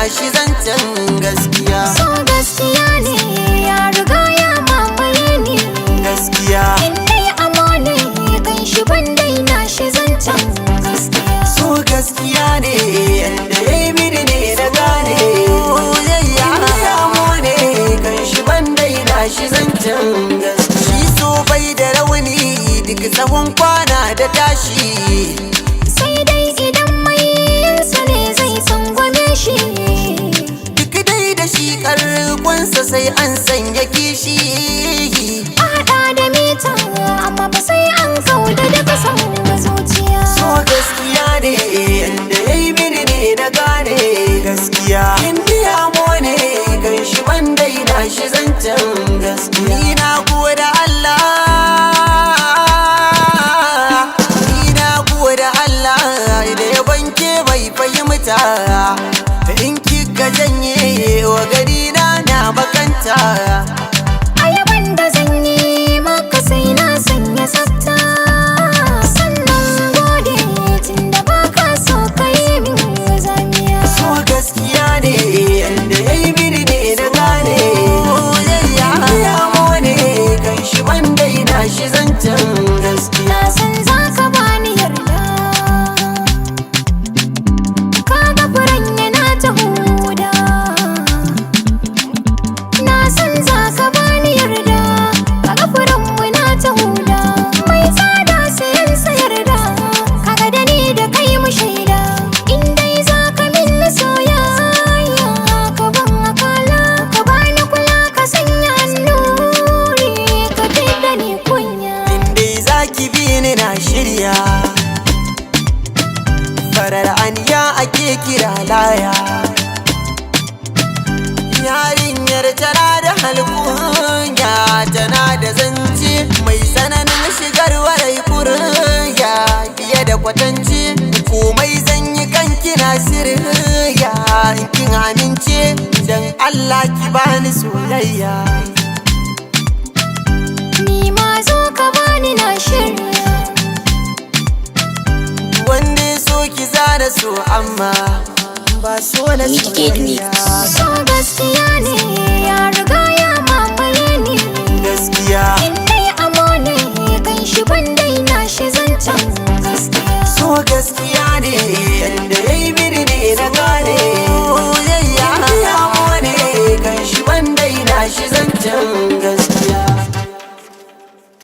shi zancen gaskiya. So gaskiya ne ya riga ya mamaye ni. Gaskiya Indai amo ne kan shi ban daina shi zancen gaskiya. so gaskiya ne yanda ya yi mini ne na gane. Soyayya amo ne kan shi ban daina shi zancen gaskiya. Shi so bai da rauni duk tsawon kwana da tashi. Sai dai idan mai yinsa ne zai tsangwame shi. Duk dai da shi karkonsa sai an sanya kishi. A haɗa da mita amma ba sai an kauda daga san zuciya. So gaskiya ne yanda ya yi mini ne na gane. Gaskiya indiya mo ne kan shi ban daina shi zancen gaskiya. Ni na gode Allah, ni na gode Allah da ya banke bai fahimta. In kika janye wa gari na bakanta. Ayaban da zan yi maka sai na sanya tsafta. Sannan gode tunda baka so ka yi min zamiya. So gaskiya ne yanda ya yi mini ne na gane. Soyayya ya mo ne kan shi ban daina shi zancen gaskiya. Na san za ka bani yarda. Kaga furen yana ta huda. Na san za ka bani yarda. Kaga furen muna ta huda. Mai tsada sayan sayarda. Kaga da ni da kai mu shaida. In dai za ka min soyayya. Ka ban akala. Ka bani kula ka sanya annuri. Ka fidda ni kunya. Indai za ki bi ni na shirya. Farar aniya ake kira laya. Yarinyar tana da halkunya, tana da zance mai tsananin shigar warai kurya. Fiye da kwatance komai zan yi kan kina sirya. In kin amince dan Allah ki bani soyayya. Ni ma zo ka bani na shirya. Wanda ya so ki zana so amma ba so na soyayya. So gaskiya ne ya riga ya mamaye ni. Gaskiya Indai amo ne kan shi ban daina shi zancen gaskiya. so gaskiya ne yanda ya yi mini ne na gane. Soyayya ya mo ne kan shi ban daina shi zancen gaskiya.